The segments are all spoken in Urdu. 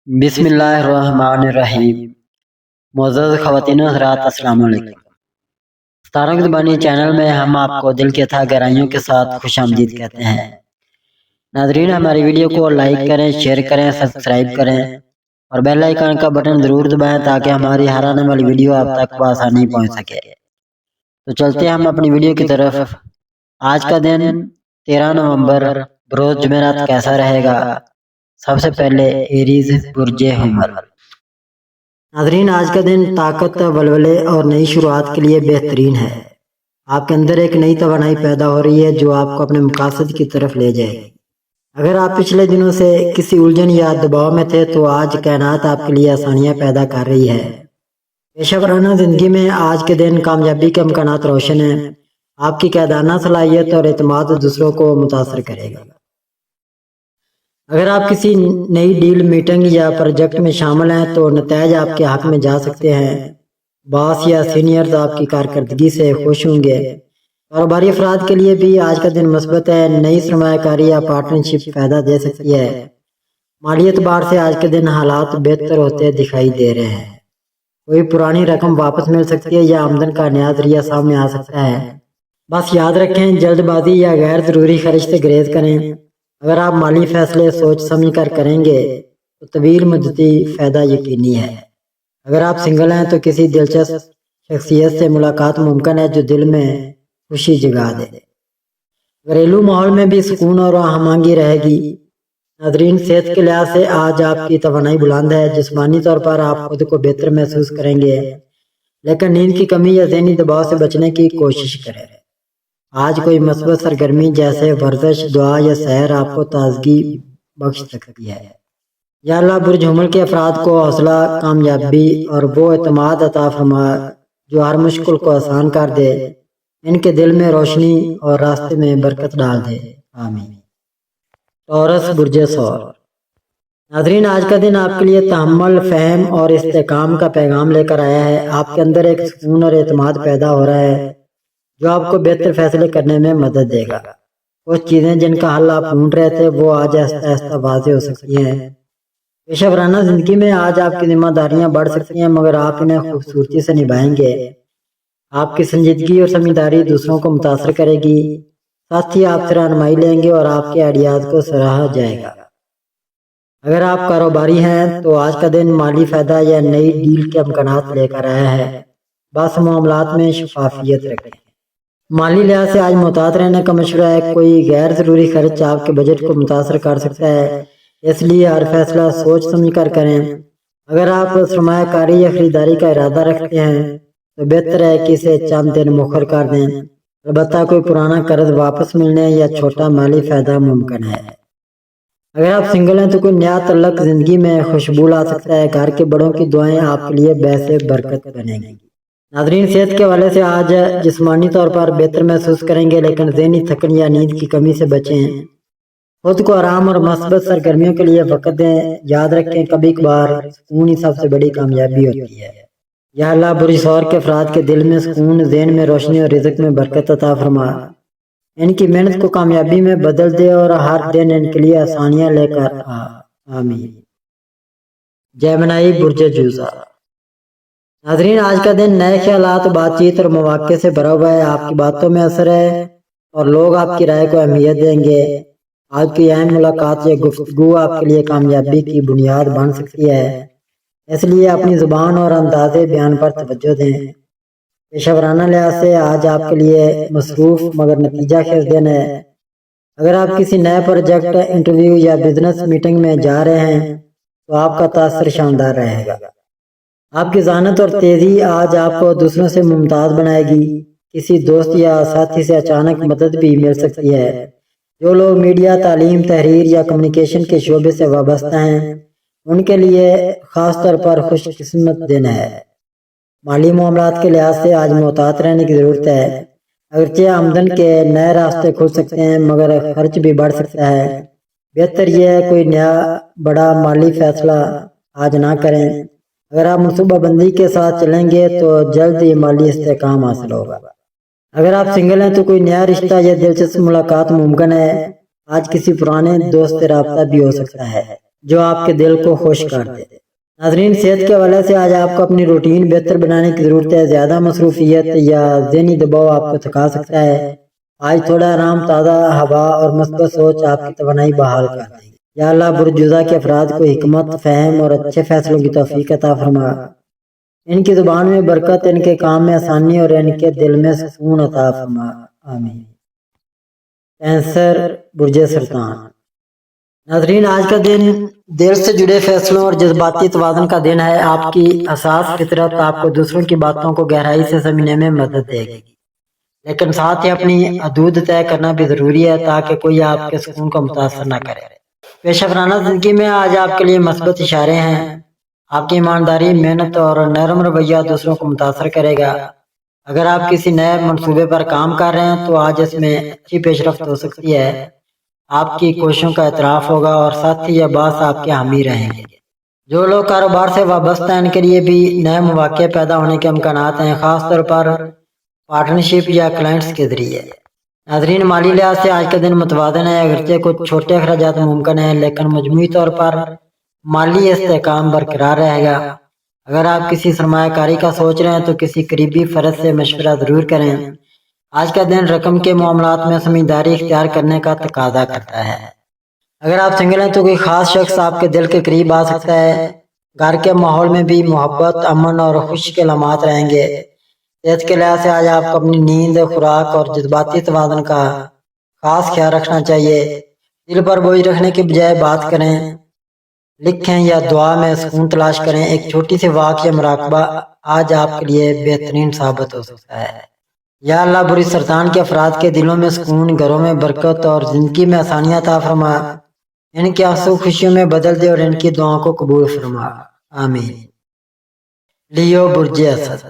بسم اللہ الرحمن الرحیم۔ معزز خواتین و حضرات، السلام علیکم۔ ستارنگ زبانی چینل میں ہم آپ کو دل کی تھا گہرائیوں کے ساتھ خوش آمدید کہتے ہیں۔ ناظرین، ہماری ویڈیو کو لائک کریں، شیئر کریں، سبسکرائب کریں اور بیل آئیکن کا بٹن ضرور دبائیں تاکہ ہماری ہر آنے والی ویڈیو آپ تک بآسانی پہنچ سکے۔ تو چلتے ہیں ہم اپنی ویڈیو کی طرف۔ آج کا دن 13 نومبر بروز جمعرات کیسا رہے گا؟ سب سے پہلے ایریز برج حمل۔ ناظرین، آج کا دن طاقت، ولولے اور نئی شروعات کے لیے بہترین ہے۔ آپ کے اندر ایک نئی توانائی پیدا ہو رہی ہے جو آپ کو اپنے مقاصد کی طرف لے جائے گی۔ اگر آپ پچھلے دنوں سے کسی الجھن یا دباؤ میں تھے تو آج کائنات آپ کے لیے آسانیاں پیدا کر رہی ہے۔ پیشہ ورانہ زندگی میں آج کے دن کامیابی کے امکانات روشن ہیں۔ آپ کی قیادانہ صلاحیت اور اعتماد دوسروں کو متاثر کرے گا۔ اگر آپ کسی نئی ڈیل، میٹنگ یا پروجیکٹ میں شامل ہیں تو نتائج آپ کے حق میں جا سکتے ہیں۔ باس یا سینئرز آپ کی کارکردگی سے خوش ہوں گے۔ کاروباری افراد کے لیے بھی آج کا دن مثبت ہے۔ نئی سرمایہ کاری یا پارٹنرشپ فائدہ دے سکتی ہے۔ مالی اعتبار سے آج کے دن حالات بہتر ہوتے دکھائی دے رہے ہیں۔ کوئی پرانی رقم واپس مل سکتی ہے یا آمدن کا نیا ذریعہ سامنے آ سکتا ہے۔ بس یاد رکھیں، جلد بازی یا غیر ضروری خرچ سے گریز کریں۔ اگر آپ مالی فیصلے سوچ سمجھ کر کریں گے تو طویل مدتی فائدہ یقینی ہے۔ اگر آپ سنگل ہیں تو کسی دلچسپ شخصیت سے ملاقات ممکن ہے جو دل میں خوشی جگا دے۔ گھریلو ماحول میں بھی سکون اور ہم آہنگی رہے گی۔ ناظرین، صحت کے لحاظ سے آج آپ کی توانائی بلند ہے۔ جسمانی طور پر آپ خود کو بہتر محسوس کریں گے، لیکن نیند کی کمی یا ذہنی دباؤ سے بچنے کی کوشش کریں۔ آج کوئی مثبت سرگرمی جیسے ورزش، دعا یا سحر آپ کو تازگی بخش سکتی ہے۔ یا اللہ برج حمل کے افراد کو حوصلہ، کامیابی اور وہ اعتماد عطا فرما جو ہر مشکل کو آسان کر دے۔ ان کے دل میں روشنی اور راستے میں برکت ڈال دے، آمین۔ ٹورس برج ثور۔ ناظرین، آج کا دن آپ کے لیے تحمل، فہم اور استحکام کا پیغام لے کر آیا ہے۔ آپ کے اندر ایک سکون اور اعتماد پیدا ہو رہا ہے جو آپ کو بہتر فیصلے کرنے میں مدد دے گا۔ کچھ چیزیں جن کا حل آپ ڈھونڈ رہے تھے وہ آج آہستہ آہستہ واضح ہو سکتی ہیں۔ پیشہ ورانہ زندگی میں آج آپ کی ذمہ داریاں بڑھ سکتی ہیں، مگر آپ انہیں خوبصورتی سے نبھائیں گے۔ آپ کی سنجیدگی اور سمجھداری دوسروں کو متاثر کرے گی۔ ساتھ ہی آپ سے رہنمائی لیں گے اور آپ کے آئیڈیاز کو سراہا جائے گا۔ اگر آپ کاروباری ہیں تو آج کا دن مالی فائدہ یا نئی ڈیل کے امکانات لے کر آیا ہے۔ بس معاملات میں شفافیت رکھیں۔ مالی لحاظ سے آج محتاط رہنے کا مشورہ ہے۔ کوئی غیر ضروری خرچ آپ کے بجٹ کو متاثر کر سکتا ہے، اس لیے ہر فیصلہ سوچ سمجھ کر کریں۔ اگر آپ سرمایہ کاری یا خریداری کا ارادہ رکھتے ہیں تو بہتر ہے کہ اسے چند دن مؤخر کر دیں۔ البتہ کوئی پرانا قرض واپس ملنے یا چھوٹا مالی فائدہ ممکن ہے۔ اگر آپ سنگل ہیں تو کوئی نیا تعلق زندگی میں خوشبو لا سکتا ہے۔ گھر کے بڑوں کی دعائیں آپ کے لیے باعث برکت بنیں گی۔ ناظرین، صحت کے حوالے سے آج جسمانی طور پر بہتر محسوس کریں گے، لیکن ذہنی تھکن یا نیند کی کمی سے بچیں۔ خود کو آرام اور مثبت سرگرمیوں کے لیے وقت دیں۔ یاد رکھیں، کبھی کبھار سکون ہی سب سے بڑی کامیابی ہوتی ہے۔ یا اللہ برج ثور کے افراد کے دل میں سکون، ذہن میں روشنی اور رزق میں برکت عطا فرما۔ ان کی محنت کو کامیابی میں بدل دے اور ہر دن ان کے لیے آسانیاں لے کر آ، آمین۔ جیمنائی برج جوزا۔ ناظرین، آج کا دن نئے خیالات، بات چیت اور مواقع سے بھرا ہوا ہے۔ آپ کی باتوں میں اثر ہے اور لوگ آپ کی رائے کو اہمیت دیں گے۔ آج کی اہم ملاقات یا گفتگو آپ کے لیے کامیابی کی بنیاد بن سکتی ہے، اس لیے اپنی زبان اور انداز بیان پر توجہ دیں۔ پیشہ ورانہ لحاظ سے آج آپ کے لیے مصروف مگر نتیجہ خیز دن ہے۔ اگر آپ کسی نئے پروجیکٹ، انٹرویو یا بزنس میٹنگ میں جا رہے ہیں تو آپ کا تاثر شاندار رہے گا۔ آپ کی ذہانت اور تیزی آج آپ کو دوسروں سے ممتاز بنائے گی۔ کسی دوست یا ساتھی سے اچانک مدد بھی مل سکتی ہے۔ جو لوگ میڈیا، تعلیم، تحریر یا کمیونیکیشن کے شعبے سے وابستہ ہیں ان کے لیے خاص طور پر خوش قسمت دن ہے۔ مالی معاملات کے لحاظ سے آج محتاط رہنے کی ضرورت ہے۔ اگرچہ آمدن کے نئے راستے کھل سکتے ہیں مگر خرچ بھی بڑھ سکتا ہے۔ بہتر یہ ہے کوئی نیا بڑا مالی فیصلہ آج نہ کریں۔ اگر آپ منصوبہ بندی کے ساتھ چلیں گے تو جلد ہی مالی استحکام حاصل ہوگا۔ اگر آپ سنگل ہیں تو کوئی نیا رشتہ یا دلچسپ ملاقات ممکن ہے۔ آج کسی پرانے دوست سے رابطہ بھی ہو سکتا ہے۔ جو آپ کے دل کو خوش کر دے۔ ناظرین، صحت کے حوالے سے آج آپ کو اپنی روٹین بہتر بنانے کی ضرورت ہے۔ زیادہ مصروفیت یا ذہنی دباؤ آپ کو تھکا سکتا ہے۔ آج تھوڑا آرام، تازہ ہوا اور مثبت سوچ آپ کی توانائی بحال کر دے گی۔ یا اللہ برجوزہ کے افراد کو حکمت، فہم اور اچھے فیصلوں کی توفیق عطا فرما۔ ان کی زبان میں برکت، ان کے کام میں آسانی اور ان کے دل میں سکون عطا فرما، آمین۔ کینسر، برج سرطان۔ ناظرین، آج کا دن دل سے جڑے فیصلوں اور جذباتی توازن کا دن ہے۔ آپ کی حساس فطرت آپ کو دوسروں کی باتوں کو گہرائی سے سمجھنے میں مدد دے گی، لیکن ساتھ ہی اپنی حدود طے کرنا بھی ضروری ہے تاکہ کوئی آپ کے سکون کو متاثر نہ کرے۔ پیشہ ورانہ زندگی میں آج آپ کے لیے مثبت اشارے ہیں۔ آپ کی ایمانداری، محنت اور نرم رویہ دوسروں کو متاثر کرے گا۔ اگر آپ کسی نئے منصوبے پر کام کر رہے ہیں تو آج اس میں اچھی پیش رفت ہو سکتی ہے۔ آپ کی کوششوں کا اعتراف ہوگا اور ساتھ ہی یہ باعث آپ کے حامی رہیں گے۔ جو لوگ کاروبار سے وابستہ ہیں ان کے لیے بھی نئے مواقع پیدا ہونے کے امکانات ہیں، خاص طور پر پارٹنرشپ یا کلائنٹس کے ذریعے۔ ناظرین، مالی لحاظ سے آج کا دن متوازن ہے، اگرچہ کچھ چھوٹے اخراجات ممکن ہیں لیکن مجموعی طور پر مالی استحکام برقرار رہے گا۔ اگر آپ کسی سرمایہ کاری کا سوچ رہے ہیں تو کسی قریبی فرد سے مشورہ ضرور کریں۔ آج کا دن رقم کے معاملات میں سمجھداری اختیار کرنے کا تقاضا کرتا ہے۔ اگر آپ سنگل ہیں تو کوئی خاص شخص آپ کے دل کے قریب آ سکتا ہے۔ گھر کے ماحول میں بھی محبت، امن اور خوشی کے علامات رہیں گے۔ صحت کے لحاظ سے آج آپ کو اپنی نیند، خوراک اور جذباتی توازن کا خاص خیال رکھنا چاہیے۔ دل پر بوجھ رکھنے کے بجائے بات کریں، لکھیں یا دعا میں سکون تلاش کریں۔ ایک چھوٹی سی واک یا مراقبہ آج آپ کے لیے بہترین ثابت ہو سکتا ہے۔ یا اللہ برج سرطان کے افراد کے دلوں میں سکون، گھروں میں برکت اور زندگی میں آسانیاں عطا فرما۔ ان کے آنسو خوشیوں میں بدل دے اور ان کی دعاؤں کو قبول فرما، آمین۔ لیو، برج اسد۔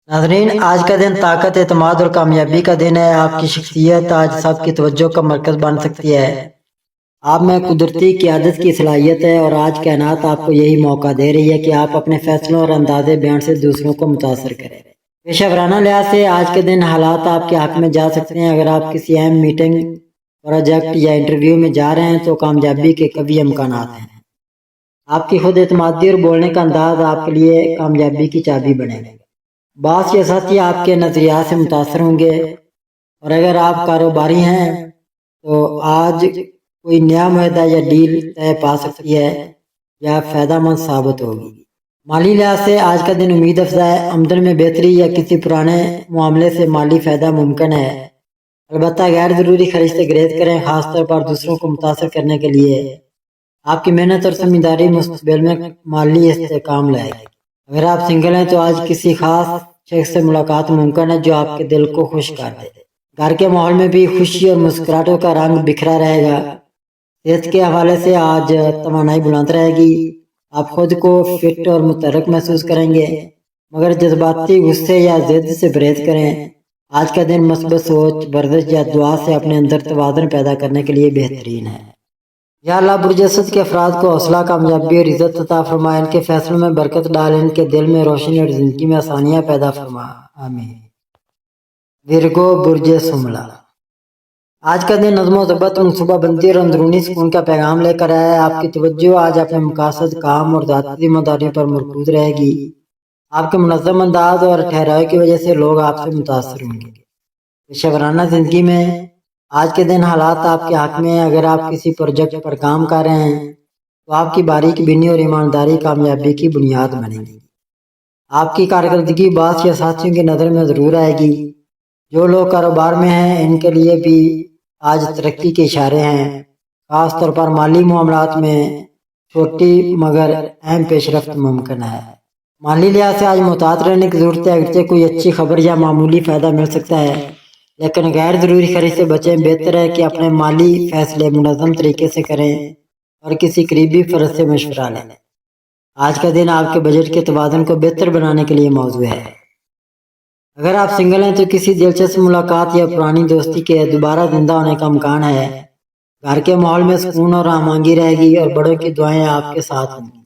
ناظرین، آج کا دن طاقت، اعتماد اور کامیابی کا دن ہے۔ آپ کی شخصیت آج سب کی توجہ کا مرکز بن سکتی ہے۔ آپ میں قدرتی قیادت کی صلاحیت ہے اور آج کائنات آپ کو یہی موقع دے رہی ہے کہ آپ اپنے فیصلوں اور انداز بیان سے دوسروں کو متاثر کریں۔ پیشہ ورانہ لحاظ سے آج کے دن حالات آپ کے حق میں جا سکتے ہیں۔ اگر آپ کسی اہم میٹنگ، پروجیکٹ یا انٹرویو میں جا رہے ہیں تو کامیابی کے قوی امکانات ہیں۔ آپ کی خود اعتمادی اور بولنے کا انداز آپ کے لیے کامیابی کی چابی بنے گا۔ بعض کے ساتھی آپ کے نظریات سے متاثر ہوں گے، اور اگر آپ کاروباری ہیں تو آج کوئی نیا معاہدہ یا ڈیل طے پا سکتی ہے یا فائدہ مند ثابت ہوگی۔ مالی لحاظ سے آج کا دن امید افزا ہے۔ آمدن میں بہتری یا کسی پرانے معاملے سے مالی فائدہ ممکن ہے، البتہ غیر ضروری خرچ سے گریز کریں، خاص طور پر دوسروں کو متاثر کرنے کے لیے۔ آپ کی محنت اور سمجھداری مستقبل میں مالی استحکام لائے گی۔ اگر آپ سنگل ہیں تو آج کسی خاص شخص سے ملاقات ممکن ہے جو آپ کے دل کو خوش کر دے۔ گھر کے ماحول میں بھی خوشی اور مسکراہٹوں کا رنگ بکھرا رہے گا۔ صحت کے حوالے سے آج توانائی بلند رہے گی۔ آپ خود کو فٹ اور متحرک محسوس کریں گے، مگر جذباتی غصے یا ضد سے پرہیز کریں۔ آج کا دن مثبت سوچ، ورزش یا دعا سے اپنے اندر توازن پیدا کرنے کے لیے بہترین ہے۔ یا اللہ برج اسد کے افراد کو حوصلہ، کامیابی اور عزت عطا فرما، ان کے فیصلوں میں برکت ڈال، ان کے دل میں روشنی اور زندگی میں آسانیاں پیدا فرما، آمین۔ ورگو، برج سملا۔ آج کا دن نظم و ضبط، منصوبہ بندی اور اندرونی سکون کا پیغام لے کر آیا ہے۔ آپ کی توجہ آج اپنے مقاصد، کام اور ذاتی ذمہ داریوں پر مرکوز رہے گی۔ آپ کے منظم انداز اور ٹھہراؤ کی وجہ سے لوگ آپ سے متاثر ہوں گے۔ پیشہ ورانہ زندگی میں آج کے دن حالات آپ کے حق میں ہیں۔ اگر آپ کسی پروجیکٹ پر کام کر رہے ہیں تو آپ کی باریک بینی اور ایمانداری کامیابی کی بنیاد بنے گی۔ آپ کی کارکردگی بعض یا ساتھیوں کی نظر میں ضرور آئے گی۔ جو لوگ کاروبار میں ہیں ان کے لیے بھی آج ترقی کے اشارے ہیں، خاص طور پر مالی معاملات میں چھوٹی مگر اہم پیش رفت ممکن ہے۔ مالی لحاظ سے آج محتاط رہنے کی ضرورت ہے، اگرچہ کوئی اچھی خبر یا معمولی فائدہ مل سکتا ہے لیکن غیر ضروری خرچ سے بچیں۔ بہتر ہے کہ اپنے مالی فیصلے منظم طریقے سے کریں اور کسی قریبی فرد سے مشورہ لیں۔ آج کا دن آپ کے بجٹ کے توازن کو بہتر بنانے کے لیے موزوں ہے۔ اگر آپ سنگل ہیں تو کسی دلچسپ ملاقات یا پرانی دوستی کے دوبارہ زندہ ہونے کا امکان ہے۔ گھر کے ماحول میں سکون اور ہم آہنگی رہے گی اور بڑوں کی دعائیں آپ کے ساتھ ہوں گی۔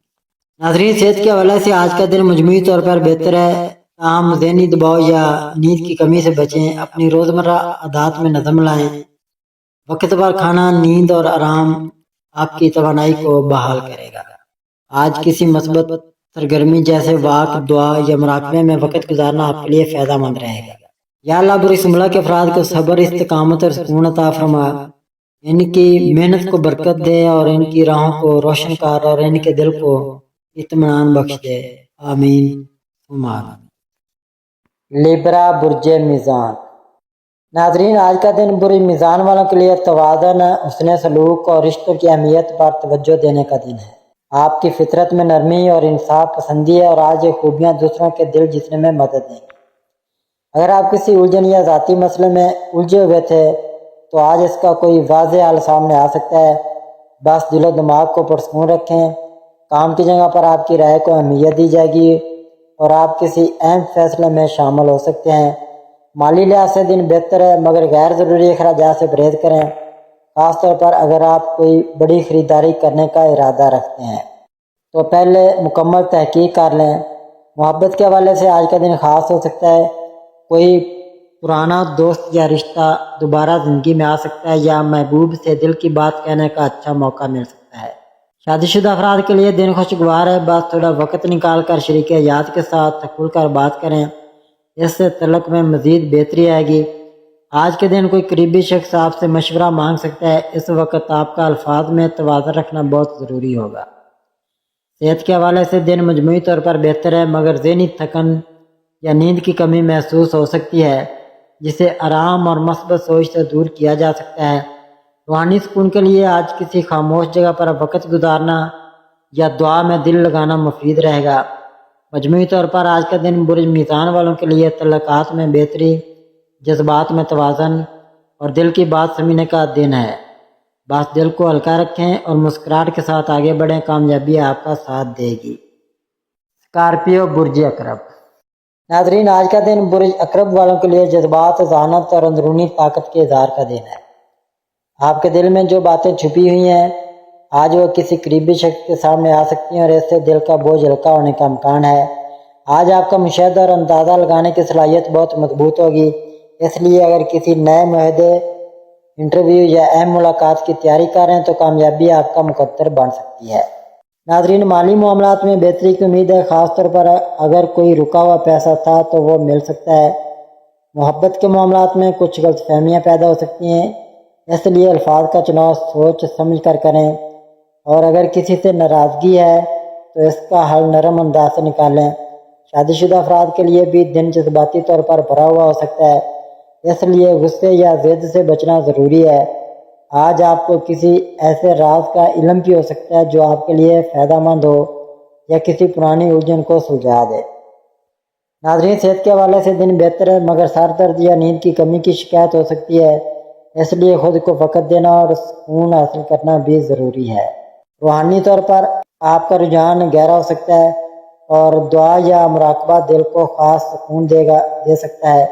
ناظرین، صحت کے حوالے سے آج کا دن مجموعی طور پر بہتر ہے، تاہم ذہنی دباؤ یا نیند کی کمی سے بچیں۔ اپنی روزمرہ عادات میں نظم لائیں، وقت پر کھانا، نیند اور آرام آپ کی توانائی کو بحال کرے گا۔ آج کسی مثبت سرگرمی جیسے واک، دعا یا مراقبے میں وقت گزارنا آپ کے لیے فائدہ مند رہے گا۔ یا اللہ بر اس ملک کے افراد کو صبر، استقامت اور سکون عطا فرما، ان کی محنت کو برکت دے اور ان کی راہوں کو روشن کر اور ان کے دل کو اطمینان بخش دے، آمین ثم آمین۔ لیبرا برج میزان۔ ناظرین، آج کا دن برج میزان والوں کے لیے توازن، حسن سلوک اور رشتوں کی اہمیت پر توجہ دینے کا دن ہے۔ آپ کی فطرت میں نرمی اور انصاف پسندی ہے اور آج یہ خوبیاں دوسروں کے دل جیتنے میں مدد دیں گی۔ اگر آپ کسی الجھن یا ذاتی مسئلے میں الجھے ہوئے تھے تو آج اس کا کوئی واضح حل سامنے آ سکتا ہے۔ بس دل و دماغ کو پرسکون رکھیں۔ کام کی جگہ پر آپ کی رائے کو اہمیت دی جائے گی اور آپ کسی اہم فیصلے میں شامل ہو سکتے ہیں۔ مالی لحاظ سے دن بہتر ہے، مگر غیر ضروری اخراجات سے پرہیز کریں، خاص طور پر اگر آپ کوئی بڑی خریداری کرنے کا ارادہ رکھتے ہیں تو پہلے مکمل تحقیق کر لیں۔ محبت کے حوالے سے آج کا دن خاص ہو سکتا ہے۔ کوئی پرانا دوست یا رشتہ دوبارہ زندگی میں آ سکتا ہے یا محبوب سے دل کی بات کہنے کا اچھا موقع مل سکتا ہے۔ شادی شدہ افراد کے لیے دن خوشگوار ہے، بس تھوڑا وقت نکال کر شریک حیات کے ساتھ کھل کر بات کریں، اس سے تعلق میں مزید بہتری آئے گی۔ آج کے دن کوئی قریبی شخص آپ سے مشورہ مانگ سکتا ہے، اس وقت آپ کا الفاظ میں توازن رکھنا بہت ضروری ہوگا۔ صحت کے حوالے سے دن مجموعی طور پر بہتر ہے، مگر ذہنی تھکن یا نیند کی کمی محسوس ہو سکتی ہے، جسے آرام اور مثبت سوچ سے دور کیا جا سکتا ہے۔ روحانی سکون کے لیے آج کسی خاموش جگہ پر وقت گزارنا یا دعا میں دل لگانا مفید رہے گا۔ مجموعی طور پر آج کا دن برج میزان والوں کے لیے تعلقات میں بہتری، جذبات میں توازن اور دل کی بات سمجھنے کا دن ہے۔ بس دل کو ہلکا رکھیں اور مسکراہٹ کے ساتھ آگے بڑھیں، کامیابی آپ کا ساتھ دے گی۔ اسکارپیو برج عقرب۔ ناظرین، آج کا دن برج عقرب والوں کے لیے جذبات، ذہانت اور اندرونی طاقت کے اظہار کا دن ہے۔ آپ کے دل میں جو باتیں چھپی ہوئی ہیں آج وہ کسی قریبی شخص کے سامنے آ سکتی ہیں اور اس سے دل کا بوجھ ہلکا ہونے کا امکان ہے۔ آج آپ کا مشاہدہ اور اندازہ لگانے کی صلاحیت بہت مضبوط ہوگی، اس لیے اگر کسی نئے معاہدے، انٹرویو یا اہم ملاقات کی تیاری کر رہے ہیں تو کامیابی آپ کا مقدر بن سکتی ہے۔ ناظرین، مالی معاملات میں بہتری کی امید ہے، خاص طور پر اگر کوئی رکا ہوا پیسہ تھا تو وہ مل سکتا ہے۔ محبت کے معاملات میں کچھ غلط فہمیاں پیدا ہو سکتی ہیں، اس لیے الفاظ کا چناؤ سوچ سمجھ کر کریں، اور اگر کسی سے ناراضگی ہے تو اس کا حل نرم انداز سے نکالیں۔ شادی شدہ افراد کے لیے بھی دن جذباتی طور پر بھرا ہوا ہو سکتا ہے، اس لیے غصے یا ضد سے بچنا ضروری ہے۔ آج آپ کو کسی ایسے راز کا علم بھی ہو سکتا ہے جو آپ کے لیے فائدہ مند ہو یا کسی پرانی الجھن کو سلجھا دے۔ ناظرین، صحت کے حوالے سے دن بہتر ہے، مگر سر درد یا نیند کی کمی کی شکایت ہو سکتی ہے، اس لیے خود کو وقت دینا اور سکون حاصل کرنا بھی ضروری ہے۔ روحانی طور پر آپ کا رجحان گہرا ہو سکتا ہے اور دعا یا مراقبہ دل کو خاص سکون دے سکتا ہے۔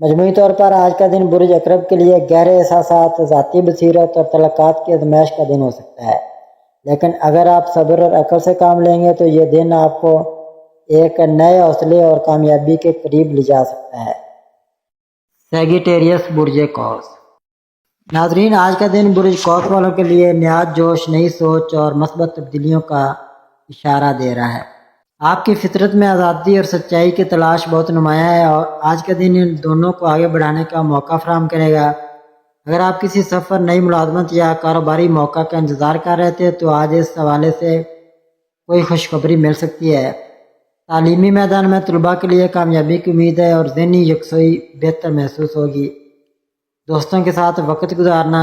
مجموعی طور پر آج کا دن برج عقرب کے لیے گہرے احساسات، ذاتی بصیرت اور تعلقات کی آزمائش کا دن ہو سکتا ہے، لیکن اگر آپ صبر اور عقل سے کام لیں گے تو یہ دن آپ کو ایک نئے حوصلے اور کامیابی کے قریب لے جا سکتا ہے۔ سیگیٹیریس برج قوس۔ ناظرین، آج کا دن برج قوس والوں کے لیے نیا جوش، نئی سوچ اور مثبت تبدیلیوں کا اشارہ دے رہا ہے۔ آپ کی فطرت میں آزادی اور سچائی کی تلاش بہت نمایاں ہے اور آج کا دن ان دونوں کو آگے بڑھانے کا موقع فراہم کرے گا۔ اگر آپ کسی سفر، نئی ملازمت یا کاروباری موقع کا انتظار کر رہے تھے تو آج اس حوالے سے کوئی خوشخبری مل سکتی ہے۔ تعلیمی میدان میں طلباء کے لیے کامیابی کی امید ہے اور ذہنی یکسوئی بہتر محسوس ہوگی۔ دوستوں کے ساتھ وقت گزارنا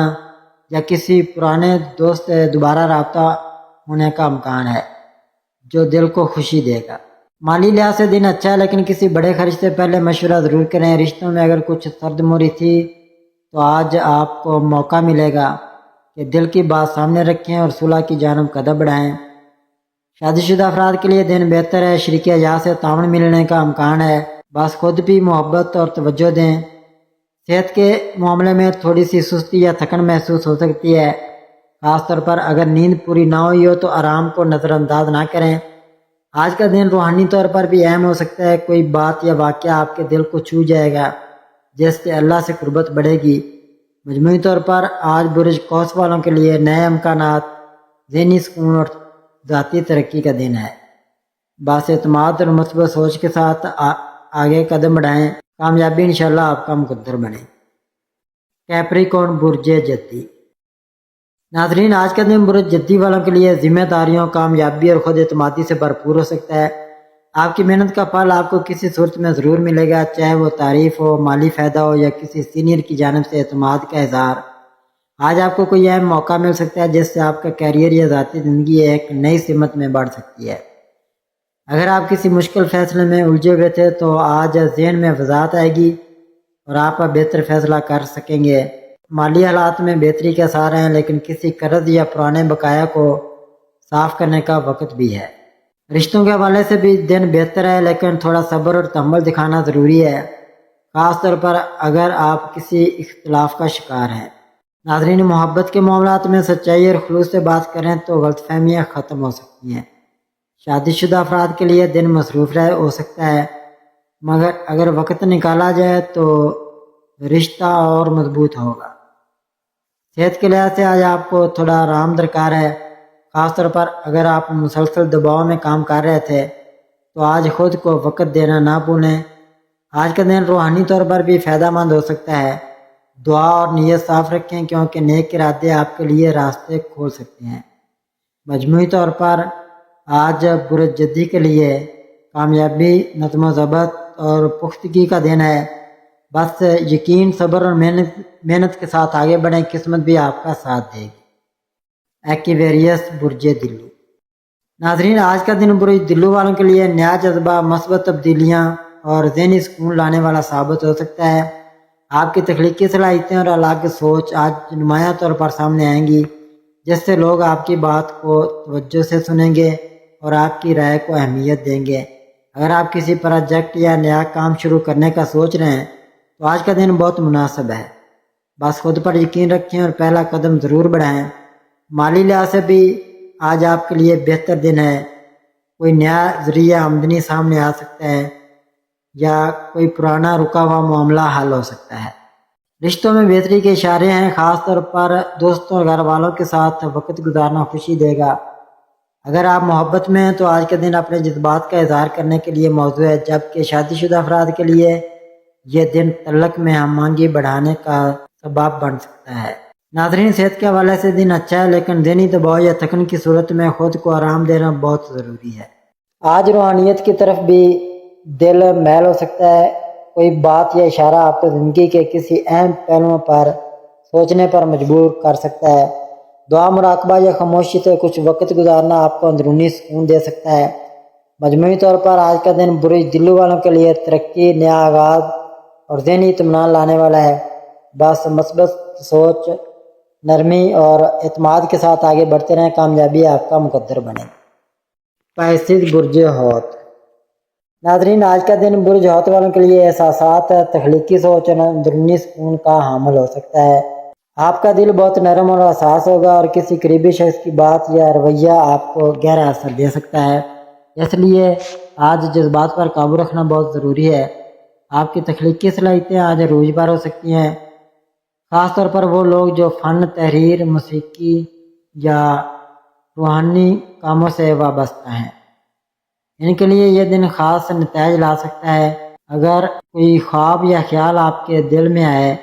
یا کسی پرانے دوست سے دوبارہ رابطہ ہونے کا امکان ہے جو دل کو خوشی دے گا۔ مالی لحاظ سے دن اچھا ہے، لیکن کسی بڑے خرچ سے پہلے مشورہ ضرور کریں۔ رشتوں میں اگر کچھ سرد موری تھی تو آج آپ کو موقع ملے گا کہ دل کی بات سامنے رکھیں اور صلح کی جانب قدم بڑھائیں۔ شادی شدہ افراد کے لیے دن بہتر ہے، شریک حیات سے تعاون ملنے کا امکان ہے، بس خود بھی محبت اور توجہ دیں۔ صحت کے معاملے میں تھوڑی سی سستی یا تھکن محسوس ہو سکتی ہے، خاص طور پر اگر نیند پوری نہ ہوئی ہو تو آرام کو نظر انداز نہ کریں۔ آج کا دن روحانی طور پر بھی اہم ہو سکتا ہے، کوئی بات یا واقعہ آپ کے دل کو چھو جائے گا جس سے اللہ سے قربت بڑھے گی۔ مجموعی طور پر آج برج قوس والوں کے لیے نئے امکانات، ذہنی سکون اور ذاتی ترقی کا دن ہے۔ باعث اعتماد اور مثبت سوچ کے ساتھ آگے قدم بڑھائیں، کامیابی انشاءاللہ آپ کا مقدر بنے۔ کیپریکون برج جدی۔ ناظرین، آج کا دن برج جدی والوں کے لیے ذمہ داریوں، کامیابی اور خود اعتمادی سے بھرپور ہو سکتا ہے۔ آپ کی محنت کا پھل آپ کو کسی صورت میں ضرور ملے گا، چاہے وہ تعریف ہو، مالی فائدہ ہو یا کسی سینئر کی جانب سے اعتماد کا اظہار۔ آج آپ کو کوئی اہم موقع مل سکتا ہے جس سے آپ کا کیریئر یا ذاتی زندگی ایک نئی سمت میں بڑھ سکتی ہے۔ اگر آپ کسی مشکل فیصلے میں الجھے ہوئے تھے تو آج ذہن میں وضاحت آئے گی اور آپ بہتر فیصلہ کر سکیں گے۔ مالی حالات میں بہتری کے آثار ہیں، لیکن کسی قرض یا پرانے بقایا کو صاف کرنے کا وقت بھی ہے۔ رشتوں کے حوالے سے بھی دن بہتر ہے، لیکن تھوڑا صبر اور تحمل دکھانا ضروری ہے، خاص طور پر اگر آپ کسی اختلاف کا شکار ہیں۔ ناظرین، محبت کے معاملات میں سچائی اور خلوص سے بات کریں تو غلط فہمیاں ختم ہو سکتی ہیں۔ شادی شدہ افراد کے لیے دن مصروف ہو سکتا ہے، مگر اگر وقت نکالا جائے تو رشتہ اور مضبوط ہوگا۔ صحت کے لحاظ سے آج آپ کو تھوڑا آرام درکار ہے، خاص طور پر اگر آپ مسلسل دباؤ میں کام کر رہے تھے تو آج خود کو وقت دینا نہ بھولیں۔ آج کا دن روحانی طور پر بھی فائدہ مند ہو سکتا ہے۔ دعا اور نیت صاف رکھیں کیونکہ نیک ارادے آپ کے لیے راستے کھول سکتے ہیں۔ مجموعی طور پر آج برج جدی کے لیے کامیابی، نظم و ضبط اور پختگی کا دن ہے۔ بس یقین، صبر اور محنت کے ساتھ آگے بڑھیں، قسمت بھی آپ کا ساتھ دے گی۔ ایکویریس برج دلو۔ ناظرین، آج کا دن برج دلو والوں کے لیے نیا جذبہ، مثبت تبدیلیاں اور ذہنی سکون لانے والا ثابت ہو سکتا ہے۔ آپ کی تخلیقی صلاحیتیں اور الگ سوچ آج نمایاں طور پر سامنے آئیں گی، جس سے لوگ آپ کی بات کو توجہ سے سنیں گے اور آپ کی رائے کو اہمیت دیں گے۔ اگر آپ کسی پروجیکٹ یا نیا کام شروع کرنے کا سوچ رہے ہیں تو آج کا دن بہت مناسب ہے۔ بس خود پر یقین رکھیں اور پہلا قدم ضرور بڑھائیں۔ مالی لحاظ سے بھی آج آپ کے لیے بہتر دن ہے۔ کوئی نیا ذریعہ آمدنی سامنے آ سکتا ہے یا کوئی پرانا رکا ہوا معاملہ حل ہو سکتا ہے۔ رشتوں میں بہتری کے اشارے ہیں، خاص طور پر دوستوں اور گھر والوں کے ساتھ وقت گزارنا خوشی دے گا۔ اگر آپ محبت میں ہیں تو آج کے دن اپنے جذبات کا اظہار کرنے کے لیے موزوں ہے، جبکہ شادی شدہ افراد کے لیے یہ دن تعلق میں ہم آہنگی بڑھانے کا سبب بن سکتا ہے۔ ناظرین، صحت کے حوالے سے دن اچھا ہے، لیکن ذہنی دباؤ یا تھکن کی صورت میں خود کو آرام دینا بہت ضروری ہے۔ آج روحانیت کی طرف بھی دل میل ہو سکتا ہے۔ کوئی بات یا اشارہ آپ کو زندگی کے کسی اہم پہلوؤں پر سوچنے پر مجبور کر سکتا ہے۔ دعا، مراقبہ یا خاموشی سے کچھ وقت گزارنا آپ کو اندرونی سکون دے سکتا ہے۔ مجموعی طور پر آج کا دن برج دلو والوں کے لیے ترقی، نیا آغاز اور ذہنی اطمینان لانے والا ہے۔ بس مثبت سوچ، نرمی اور اعتماد کے ساتھ آگے بڑھتے رہیں، کامیابی آپ کا مقدر بنے۔ پائسیز برج حوت۔ ناظرین، آج کا دن برج حوت والوں کے لیے احساسات، تخلیقی سوچ اور اندرونی سکون کا حامل ہو سکتا ہے۔ آپ کا دل بہت نرم اور حساس ہوگا اور کسی قریبی شخص کی بات یا رویہ آپ کو گہرا اثر دے سکتا ہے۔ اس لیے آج جذبات پر قابو رکھنا بہت ضروری ہے۔ آپ کی تخلیقی صلاحیتیں آج عروج پر ہو سکتی ہیں، خاص طور پر وہ لوگ جو فن، تحریر، موسیقی یا روحانی کاموں سے وابستہ ہیں۔ ان کے لیے یہ دن خاص نتائج لا سکتا ہے۔ اگر کوئی خواب یا خیال آپ کے دل میں آئے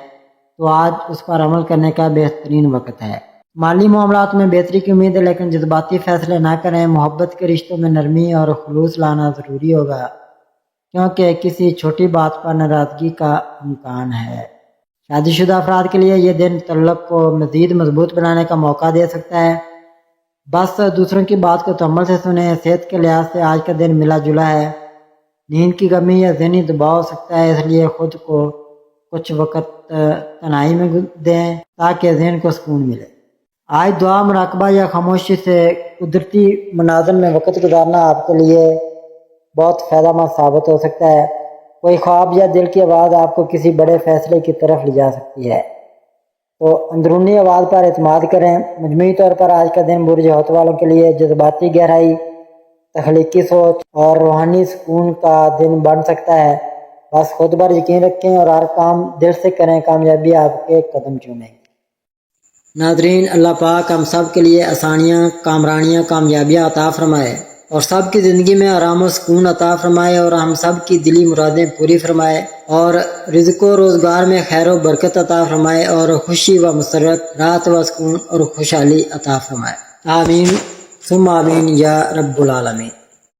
تو آج اس پر عمل کرنے کا بہترین وقت ہے۔ مالی معاملات میں بہتری کی امید ہے، لیکن جذباتی فیصلے نہ کریں۔ محبت کے رشتوں میں نرمی اور خلوص لانا ضروری ہوگا، کیونکہ کسی چھوٹی بات پر ناراضگی کا امکان ہے۔ شادی شدہ افراد کے لیے یہ دن تعلق کو مزید مضبوط بنانے کا موقع دے سکتا ہے۔ بس دوسروں کی بات کو تحمل سے سنیں۔ صحت کے لحاظ سے آج کا دن ملا جلا ہے۔ نیند کی کمی یا ذہنی دباؤ ہو سکتا ہے، اس لیے خود کو کچھ وقت تنہائی میں دیں تاکہ ذہن کو سکون ملے۔ آج دعا، مراقبہ یا خاموشی سے قدرتی مناظر میں وقت گزارنا آپ کے لیے بہت فائدہ مند ثابت ہو سکتا ہے۔ کوئی خواب یا دل کی آواز آپ کو کسی بڑے فیصلے کی طرف لے جا سکتی ہے، تو اندرونی آواز پر اعتماد کریں۔ مجموعی طور پر آج کا دن برج حوت والوں کے لیے جذباتی گہرائی، تخلیقی سوچ اور روحانی سکون کا دن بن سکتا ہے۔ بس خود پر یقین رکھیں اور ہر کام دل سے کریں، کامیابی آپ کے قدم چومیں گی۔ ناظرین، اللہ پاک ہم سب کے لیے آسانیاں، کامرانیاں، کامیابیاں عطا فرمائے اور سب کی زندگی میں آرام و سکون عطا فرمائے اور ہم سب کی دلی مرادیں پوری فرمائے اور رزق و روزگار میں خیر و برکت عطا فرمائے اور خوشی و مسرت، راحت و سکون اور خوشحالی عطا فرمائے۔ آمین ثم آمین یا رب العالمین۔